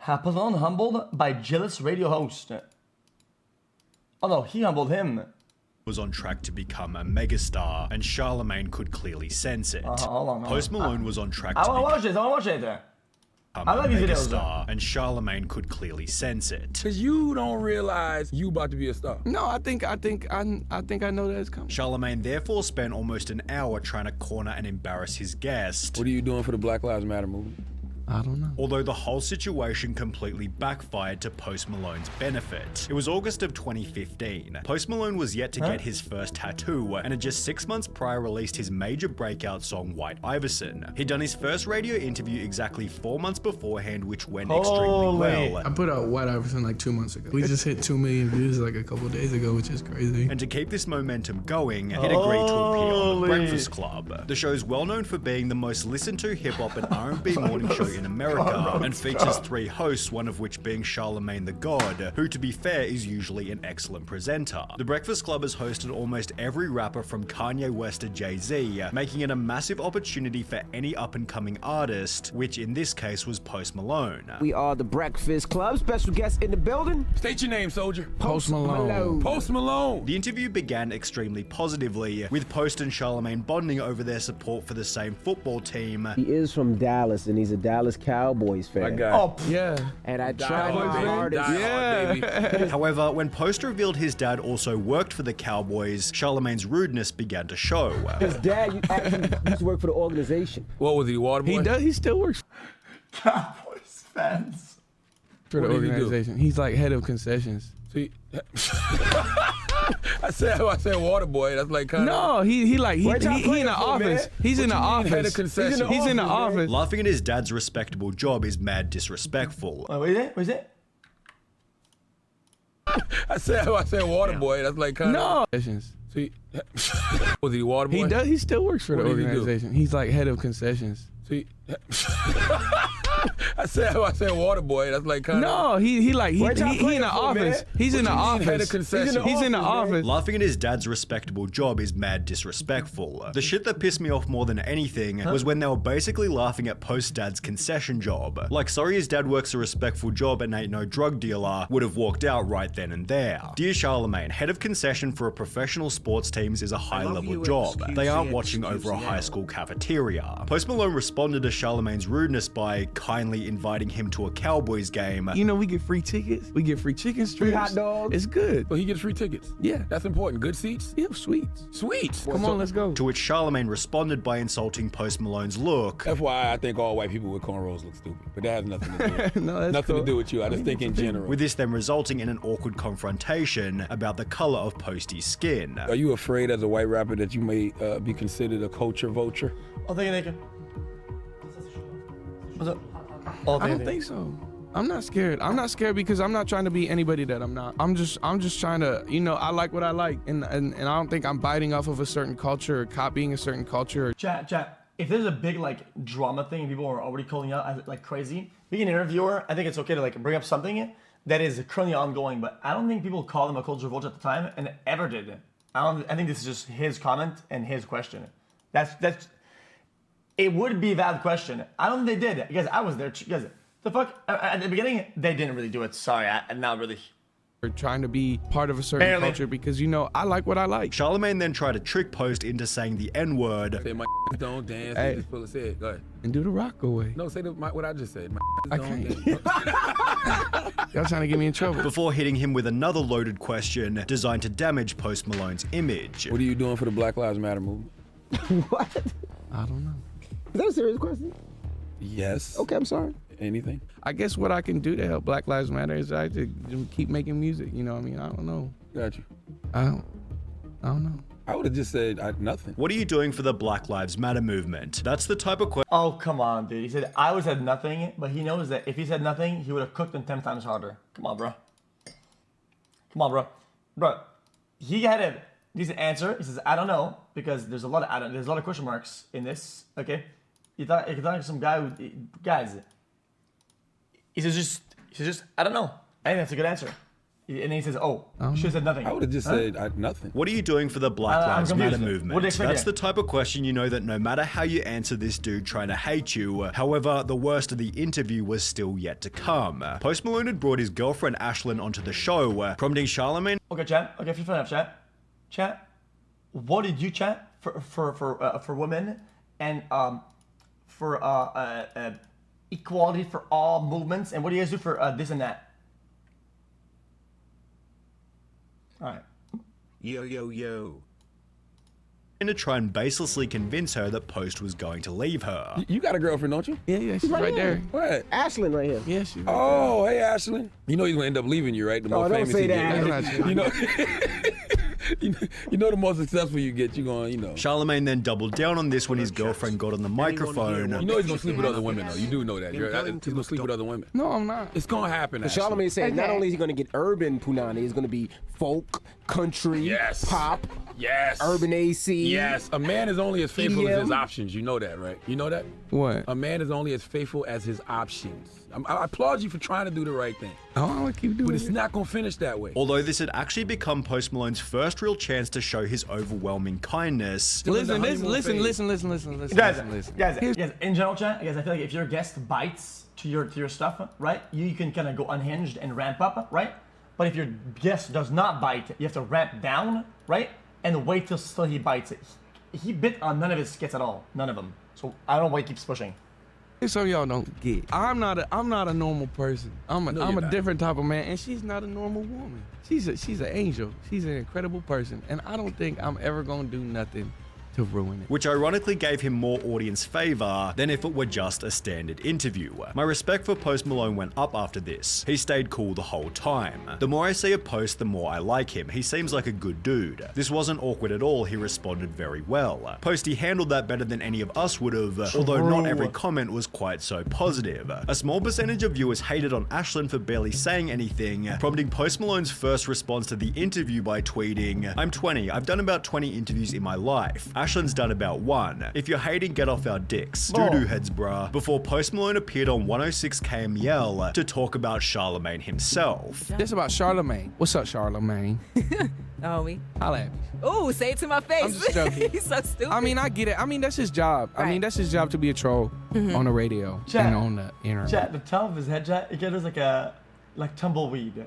Malone humbled by jealous radio host. Oh no, he humbled him. Was on track to become a megastar, and Charlemagne could clearly sense it. Hold on. Post Malone was on track to I want to watch it. I like these videos. Megastar, and Charlemagne could clearly sense it. Cause you don't realize you about to be a star. No, I think I know that it's coming. Charlemagne therefore spent almost an hour trying to corner and embarrass his guest. What are you doing for the Black Lives Matter movement? I don't know. Although the whole situation completely backfired to Post Malone's benefit. It was August of 2015. Post Malone was yet to get his first tattoo, and had just 6 months prior released his major breakout song White Iverson. He'd done his first radio interview exactly 4 months beforehand, which went extremely well. I put out White Iverson like 2 months ago. We just hit 2 million views like a couple days ago, which is crazy. And to keep this momentum going, he'd agreed to appear on The Breakfast Club. The show's well known for being the most listened to hip-hop and R&B morning show in America, and features 3 hosts, one of which being Charlemagne the God, who to be fair is usually an excellent presenter. The Breakfast Club has hosted almost every rapper from Kanye West to Jay-Z, making it a massive opportunity for any up-and-coming artist, which in this case was Post Malone. We are the Breakfast Club, special guest in the building. State your name, soldier. Post Malone. Post Malone. The interview began extremely positively, with Post and Charlemagne bonding over their support for the same football team. He is from Dallas, and he's a Dallas Cowboys fan. My God. Yeah. And I tried my hardest. Yeah. However, when Post revealed his dad also worked for the Cowboys, Charlemagne's rudeness began to show. His dad actually used to work for the organization. What was he, water boy? He does. He still works Cowboys fans. for the What did he do? organization. He's like head of concessions. See, I said water boy. That's like kind of. No, he in What y'all the playing for, office. man? He's in the Head of office. concession. He's in the office. Laughing at his dad's respectable job is mad disrespectful. What is it? What is it? I said water boy. That's like kind of. No. See, was he water boy? He does. He still works for What the did he do? organization. He's like head of concessions. See, I said water boy. That's like kind of. No, he in y'all the playing for, office. man? He's in the Head of office. concession. He's in the office, man. office. Laughing at his dad's respectable job is mad disrespectful. The shit that pissed me off more than anything was when they were basically laughing at Post's dad's concession job. Like, sorry his dad works a respectful job and ain't no drug dealer, would have walked out right then and there. Dear Charlemagne, head of concession for a professional sports teams is a high-level job. They aren't watching over a high school cafeteria. Post Malone responded to Charlemagne's rudeness by kindly inviting him to a Cowboys game. You know, we get free tickets. We get free chicken strips. hot dogs. It's good. So he gets free tickets. Yeah. That's important. Good seats. Yeah, sweets. Sweet. Come on, let's go. To which Charlemagne responded by insulting Post Malone's look. FYI, I think all white people with cornrows look stupid, but that has nothing to do with No, that's nothing cool. to do with you. I just think in general. With this then resulting in an awkward confrontation about the color of Posty's skin. Are you afraid as a white rapper that you may be considered a culture vulture? Oh, thank you. What's up? Oh, I don't think so. I'm not scared. I'm not scared because I'm not trying to be anybody that I'm not. I'm just trying to, I like what I like, and I don't think I'm biting off of a certain culture or copying a certain culture. Chat. If there's a big like drama thing and people are already calling out as like crazy, being an interviewer, I think it's okay to like bring up something that is currently ongoing. But I don't think people called him a culture vulture at the time and ever did. I think this is just his comment and his question. That's. It would be a valid question. I don't think they did. Because I was there. Guys, the fuck? At the beginning, they didn't really do it. Sorry, not really. Or trying to be part of a certain culture because, I like what I like. Charlemagne then tried to trick Post into saying the N-word. Say my don't dance. Hey. Just full of shit. Go ahead. And do the rock away. No, say what I just said. My I don't can't. dance. Y'all trying to get me in trouble. Before hitting him with another loaded question designed to damage Post Malone's image. What are you doing for the Black Lives Matter movement? What? I don't know. Is that a serious question? Yes. Okay, I'm sorry. Anything? I guess what I can do to help Black Lives Matter is I just keep making music. You know what I mean? I don't know. Got you. I don't know. I would have just said nothing. What are you doing for the Black Lives Matter movement? That's the type of question. Oh, come on, dude. He said, I would have said nothing, but he knows that if he said nothing, he would have cooked them 10 times harder. Come on, bro. Bro, he had a decent answer. He says, I don't know, because there's a lot of question marks in this, okay? You thought some guy who, guys, he says just, I don't know. I think that's a good answer. And then he says, "Oh, should have said nothing." I would have just said nothing. What are you doing for the Black I'm Lives Matter confused. What do movement? you expect That's here? the type of question you know that no matter how you answer this dude trying to hate you, however, the worst of the interview was still yet to come. Post Malone had brought his girlfriend Ashlyn onto the show, prompting Charlemagne. Okay, chat. Okay, fair enough, chat. Chat. What did you chat for women and for equality for all movements? And what do you guys do for this and that? All right. Yo. To try and baselessly convince her that Post was going to leave her. You got a girlfriend, don't you? Yeah, she's right right there. What? Ashlyn right here. Yeah, she's right Oh, hey, Ashlyn. You know he's gonna end up leaving you, right? The more don't famous say you that. get. That's not true. You know, you know, the more successful you get, you're going, you know. Charlemagne then doubled down on this when his girlfriend got on the microphone. You know he's gonna sleep with other women, though. You do know that. He's gonna sleep with other women. No, I'm not. It's gonna happen. Ashlyn. Charlemagne said not only is he going to get urban punani, he's going to be folk, country, Yes. pop, Yes. urban AC. Yes. A man is only as faithful as his EDM. options. You know that, right? You know that? What? A man is only as faithful as his options. I applaud you for trying to do the right thing, Oh, I'm gonna keep doing but it's it. not gonna finish that way. Although this had actually become Post Malone's first real chance to show his overwhelming kindness. Listen. Guys, in general, chat, guys, I feel like if your guest bites to your stuff, right, you can kind of go unhinged and ramp up, right? But if your guest does not bite, you have to ramp down, right, and wait till he bites it. He bit on none of his skits at all, none of them. So I don't know why he keeps pushing. Some of y'all don't get. I'm not a normal person. I'm you're a not. different type of man, and she's not a normal woman. She's an angel. She's an incredible person, and I don't think I'm ever gonna do nothing to ruin it. Which ironically gave him more audience favor than if it were just a standard interview. My respect for Post Malone went up after this. He stayed cool the whole time. The more I see a Post, the more I like him. He seems like a good dude. This wasn't awkward at all, he responded very well. Posty handled that better than any of us would have, although not every comment was quite so positive. A small percentage of viewers hated on Ashlyn for barely saying anything, prompting Post Malone's first response to the interview by tweeting, "I'm 20, I've done about 20 interviews in my life. Ashlyn's done about 1. If you're hating, get off our dicks. Doo-doo heads, bruh." Before Post Malone appeared on 106 KML to talk about Charlemagne himself. This about Charlemagne. What's up, Charlemagne? Homie. Holla at me. Ooh, say it to my face. I'm just joking. He's so stupid. I mean, I get it. I mean, that's his job. I mean, Right. that's his job to be a troll on the radio Chat. and on the internet. Chat, the top of his head, chat, it gives like tumbleweed.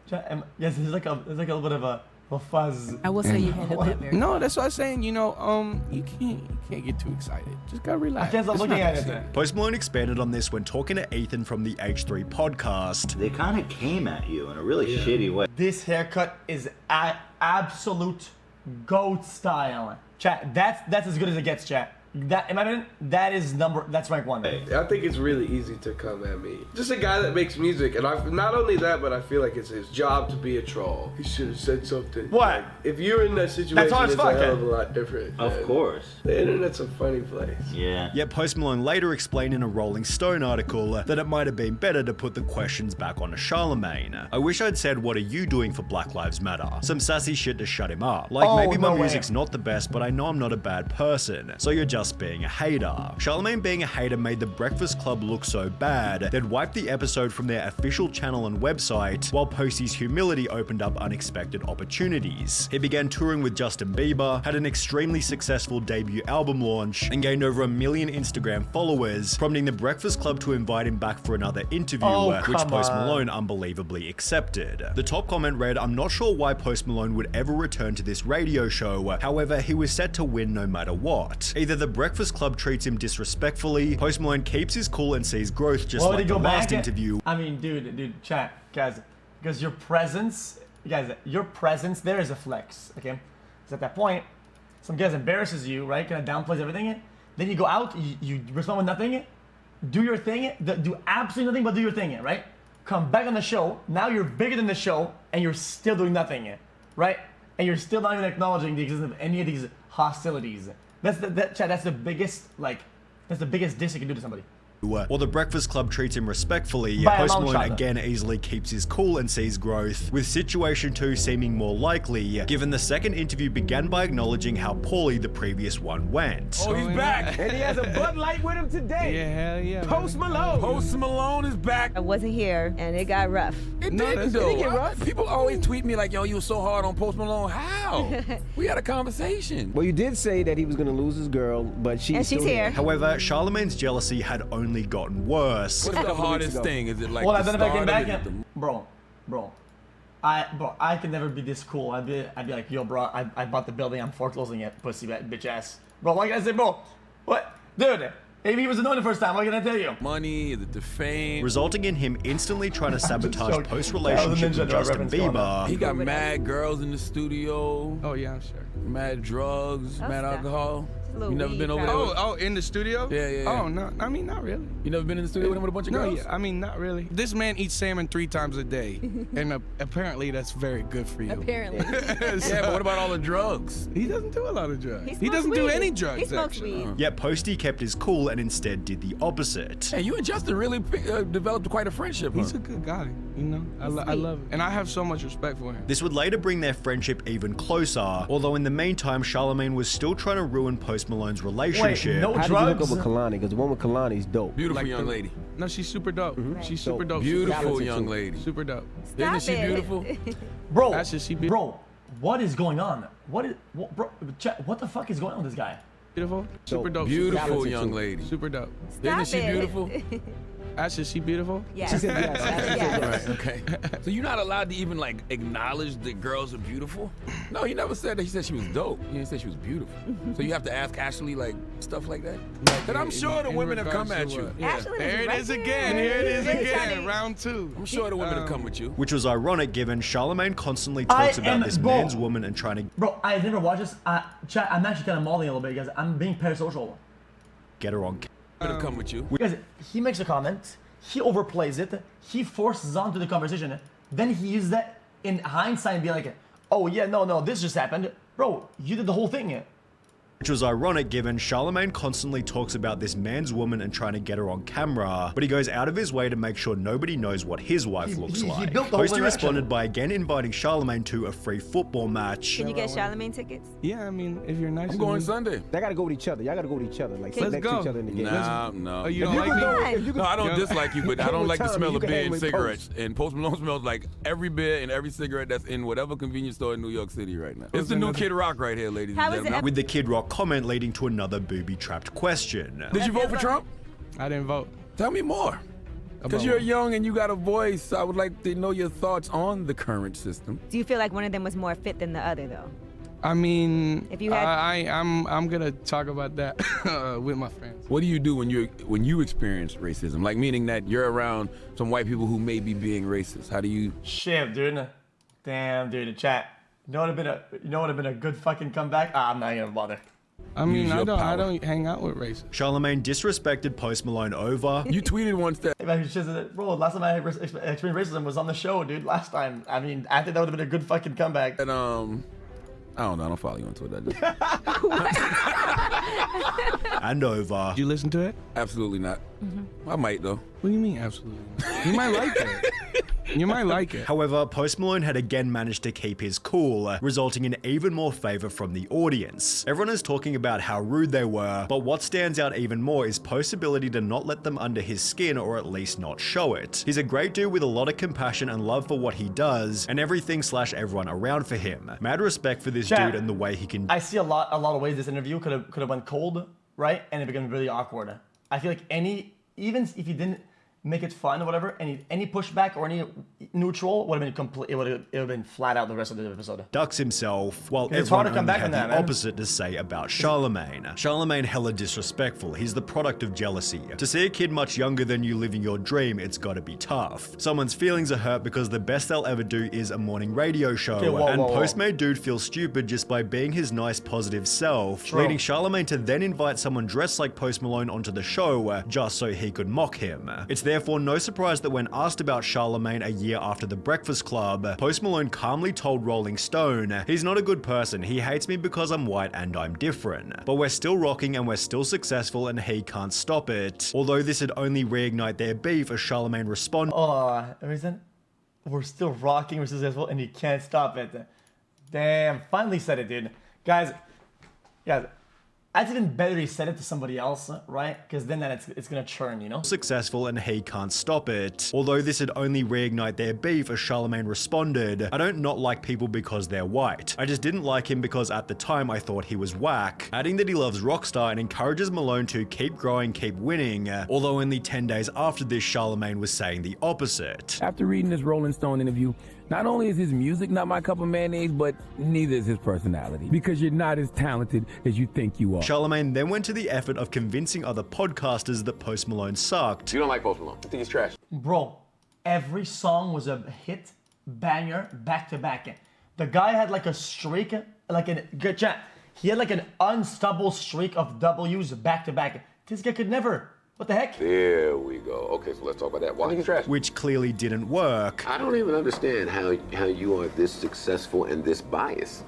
Chat, yes, there's like a little bit of a fuzz. I will say you handled that very No, that's what I'm saying. You know, you can't get too excited. Just gotta relax. I can't stop It's looking not at that it. serious. Post Malone expanded on this when talking to Ethan from the H3 podcast. They kind of came at you in a really shitty way. This haircut is absolute goat style. Chat, that's as good as it gets, chat. That, in my opinion, that's rank 1. I think it's really easy to come at me. Just a guy that makes music, and not only that, but I feel like it's his job to be a troll. He should have said something. What? Like, if you're in that situation, That's hard as it's a fuck, hell of a lot different. Of man. course. The internet's a funny place. Yeah. Yet Post Malone later explained in a Rolling Stone article that it might have been better to put the questions back onto Charlemagne. "I wish I'd said, 'What are you doing for Black Lives Matter?' Some sassy shit to shut him up. Like, Oh, maybe my no way. music's not the best, but I know I'm not a bad person, so you're just being a hater." Charlemagne being a hater made The Breakfast Club look so bad, they'd wiped the episode from their official channel and website, while Posty's humility opened up unexpected opportunities. He began touring with Justin Bieber, had an extremely successful debut album launch, and gained over 1 million Instagram followers, prompting The Breakfast Club to invite him back for another interview, which come Post on. Malone unbelievably accepted. The top comment read, "I'm not sure why Post Malone would ever return to this radio show, however, he was set to win no matter what. Either The Breakfast Club treats him disrespectfully, Post Malone keeps his cool and sees growth just Why would like he the go last back? interview." I mean, dude, chat, guys, because your presence there is a flex, okay? Because at that point, some guy embarrasses you, right? Kind of downplays everything. Then you go out, you respond with nothing, do your thing, do absolutely nothing but do your thing, right? Come back on the show, now you're bigger than the show, and you're still doing nothing, right? And you're still not even acknowledging the existence of any of these hostilities. That's the biggest diss you can do to somebody. or the Breakfast Club treats him respectfully, By a Post long Malone shot. again easily keeps his cool and sees growth, with situation 2 seeming more likely, given the second interview began by acknowledging how poorly the previous one went. Oh, he's back. And he has a Bud Light with him today. Yeah, hell yeah. Post Malone. Post Malone is back. I wasn't here, and it got rough. It No, didn't that's- though. it didn't get rough. People always tweet me like, yo, you were so hard on Post Malone. How? We had a conversation. Well, you did say that he was gonna lose his girl, but she's And she's still here. However, Charlemagne's jealousy had only gotten worse. What is the couple weeks hardest ago. thing? Is it like Well, the I then if I came stardom? back, Is it and, the- bro, I could never be this cool. I'd be like, yo, bro, I bought the building, I'm foreclosing it, pussy bitch ass. Bro, what can I say, bro? What, dude? Maybe he was annoying the first time. What can I tell you? money? Is it the fame? Resulting in him instantly trying to sabotage joking. Post That was a relationship Ninja with Dog Justin reference going on. He Bieber. got mad girls in the studio, Oh yeah, I'm sure. mad drugs, mad stuff. alcohol. a little You never weed been over there? problem. Oh, in the studio? Yeah. Oh no, I mean not really. You never been in the studio with him with a bunch of No, girls? yeah, I mean not really. This man eats salmon 3 times a day, and apparently that's very good for you. Apparently. Yeah, but what about all the drugs? He doesn't do a lot of drugs. He He smokes doesn't do weed. any drugs. He smokes actually. weed. Yet Posty kept his cool and instead did the opposite. Hey, you and Justin really developed quite a friendship. He's huh? a good guy, you know. I sweet. love it, and I have so much respect for him. This would later bring their friendship even closer, although in the meantime, Charlemagne was still trying to ruin Post Malone's relationship. no How did you hook up drugs? with Kalani? Because the one with Kalani is dope. Beautiful Like young the- lady. No, she's super dope. She's super Dope. dope. Beautiful talented young too. lady. Super dope. Isn't she Stop it. beautiful? Bro, That's just she be- bro, what is going on? What the fuck is going on with this guy? Beautiful. Super dope. Beautiful talented young too. lady. Super dope. Isn't Stop she it. beautiful? Ashley, she beautiful? Yes. She said yes. Yes. Right, okay. So you're not allowed to even like acknowledge that girls are beautiful? No, you never said that. He said she was dope. You didn't say she was beautiful. So you have to ask Ashley like stuff like that? But I'm sure the in women have regards come to at you. what? Yeah. Ashley was There it right is there. again. Here it is Really again. trying to- Round 2. I'm sure the women have come with you. Which was ironic given Charlemagne constantly talks I about am- this bro. man's woman and trying to Bro, I never watched this. Chat, I'm actually kind of mauling a little bit, guys. I'm being parasocial. get her on Women have come with you. Guys, he makes a comment, he overplays it, he forces onto the conversation, then he uses that in hindsight and be like, oh yeah, no, this just happened. Bro, you did the whole thing. Which was ironic given Charlemagne constantly talks about this man's woman and trying to get her on camera, but he goes out of his way to make sure nobody knows what his wife looks he like. built the whole Posty interaction. responded by again inviting Charlemagne to a free football match. Can you get Charlemagne tickets? Yeah, I mean, if you're nice. I'm to going me- Sunday. They gotta go with each other. Y'all gotta go with each other. Like sit Let's next to go. each other in the game. Nah, no. Oh, you If don't you like could me? go, if you could, No, I don't dislike you, but I don't like the smell of beer and with cigarettes. And Post Malone smells like every beer and every cigarette that's in whatever convenience store in New York City right now. It's the new Kid Rock right here, ladies How and is it gentlemen. With the Kid Rock comment leading to another booby-trapped question. Did you vote for Trump? I didn't vote. Tell me more. Because About you're what? young and you got a voice, I would like to know your thoughts on the current system. Do you feel like one of them was more fit than the other, though? I mean, If you had- I'm gonna talk about that with my friends. What do you do when you experience racism? Like meaning that you're around some white people who may be being racist. How do you? Shit, dude. Damn, dude, chat. You know what would have been a good fucking comeback? I'm not gonna bother. I mean, Use I your don't power. hang out with racists. Charlemagne disrespected Post Malone over. You tweeted once that. If I was just, bro, last time I experienced racism was on the show, dude. Last time. I mean, I think that would have been a good fucking comeback. And I don't know. I don't follow you on Twitter. and over. Did you listen to it? Absolutely not. I might though. What do you mean, absolutely? You might like it. You might like it. However, Post Malone had again managed to keep his cool, resulting in even more favor from the audience. Everyone is talking about how rude they were, but what stands out even more is Post's ability to not let them under his skin or at least not show it. He's a great dude with a lot of compassion and love for what he does, and everything/everyone around for him. Mad respect for this Chat. dude and the way he can I see a lot of ways this interview could have went cold, right? And it became really awkward. I feel like even if you didn't make it fun or whatever, any pushback or any neutral would have been complete. It would have been flat out the rest of the episode. ducks himself, while It's everyone hard to come only back had on that, the man. opposite to say about Charlemagne. Charlemagne hella disrespectful. He's the product of jealousy. To see a kid much younger than you living your dream, it's gotta be tough. Someone's feelings are hurt because the best they'll ever do is a morning radio show, Okay, whoa, and whoa, whoa. Post made dude feel stupid just by being his nice, positive self, True. leading Charlemagne to then invite someone dressed like Post Malone onto the show just so he could mock him. It's Therefore, no surprise that when asked about Charlemagne a year after The Breakfast Club, Post Malone calmly told Rolling Stone, "He's not a good person, he hates me because I'm white and I'm different. But we're still rocking and we're still successful and he can't stop it." Although this would only reignite their beef as Charlemagne responded. Reason? We're still rocking, we're successful, and you can't stop it. Damn, finally said it, dude. Guys, that's even better he said it to somebody else, right? Because then it's gonna churn, you know? Successful and he can't stop it. Although this would only reignite their beef as Charlemagne responded, "I don't not like people because they're white. I just didn't like him because at the time I thought he was whack," adding that he loves Rockstar and encourages Malone to keep growing, keep winning, although only 10 days after this Charlemagne was saying the opposite. After reading this Rolling Stone interview, not only is his music not my cup of mayonnaise, but neither is his personality. Because you're not as talented as you think you are. Charlemagne then went to the effort of convincing other podcasters that Post Malone sucked. You don't like Post Malone. I think he's trash. Bro, every song was a hit, banger, back to back. The guy had like a streak, good chat. He had like an unstoppable streak of W's back to back. This guy could never. What the heck? There we go. Okay, so let's talk about that. Why? I think he's trash. Which clearly didn't work. I don't even understand how you are this successful and this biased.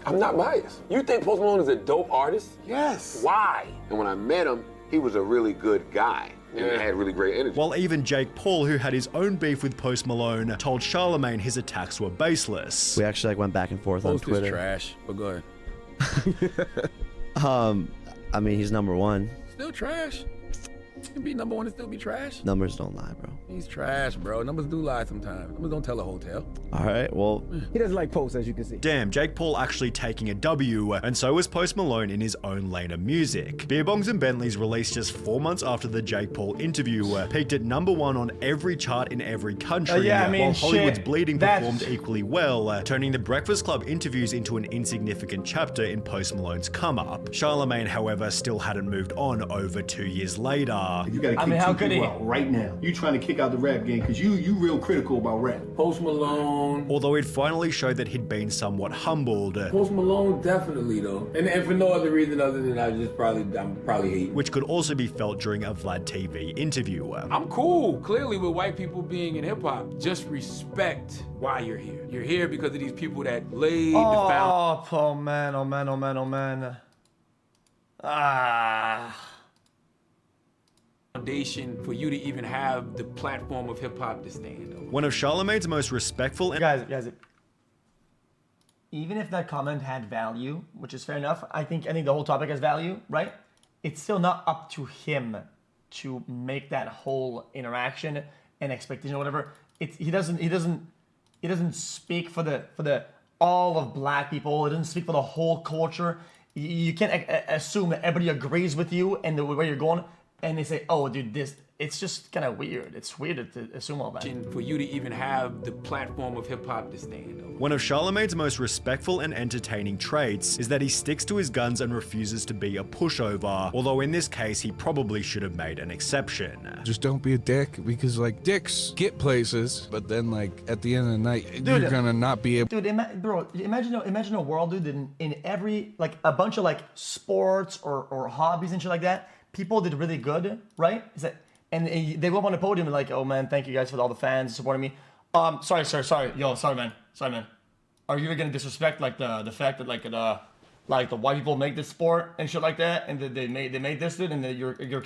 I'm not biased. You think Post Malone is a dope artist? Yes. Why? And when I met him, he was a really good guy. And he had really great energy. While even Jake Paul, who had his own beef with Post Malone, told Charlemagne his attacks were baseless. We actually went back and forth on Twitter. Post is trash, but go ahead. I mean, he's number one. Still trash. You can be number one and still be trash. Numbers don't lie, bro. He's trash, bro. Numbers do lie sometimes. Numbers don't tell the whole tale. All right, well. He doesn't like Post, as you can see. Damn, Jake Paul actually taking a W, and so was Post Malone in his own lane of music. Beer Bongs and Bentleys, released just 4 months after the Jake Paul interview, peaked at #1 on every chart in every country, while Hollywood's Bleeding performed equally well, turning the Breakfast Club interviews into an insignificant chapter in Post Malone's come-up. Charlemagne, however, still hadn't moved on over 2 years later. You gotta kick how could he? Out right now. You trying to kick out the rap game because you real critical about rap. Post Malone. Although it finally showed that he'd been somewhat humbled. Post Malone definitely though. And for no other reason other than I'm probably hate. Which could also be felt during a Vlad TV interview. I'm cool, clearly, with white people being in hip hop. Just respect why you're here. You're here because of these people that laid the foundation. Oh man, oh man, oh man, oh man. Foundation for you to even have the platform of hip hop to stand on. One of Charlemagne's most respectful and guys, even if that comment had value, which is fair enough, I think the whole topic has value, right? It's still not up to him to make that whole interaction and expectation or whatever. He doesn't speak for the all of black people. It doesn't speak for the whole culture. You can't assume that everybody agrees with you and the way you're going. And they say, "Oh, dude, it's just kind of weird. It's weird to assume all that." For you to even have the platform of hip hop to stand on. One of Charlemagne's most respectful and entertaining traits is that he sticks to his guns and refuses to be a pushover, although in this case, he probably should have made an exception. Just don't be a dick, because like dicks get places, but then like at the end of the night, you're gonna not be able. Dude, imagine a world, dude, in every, like a bunch of like sports or hobbies and shit like that, people did really good, right? And they go up on the podium and like, "Oh man, thank you guys for all the fans supporting me." Sorry, man. Are you gonna disrespect like the fact that like the white people make this sport and shit like that, and that they made this dude, and that you're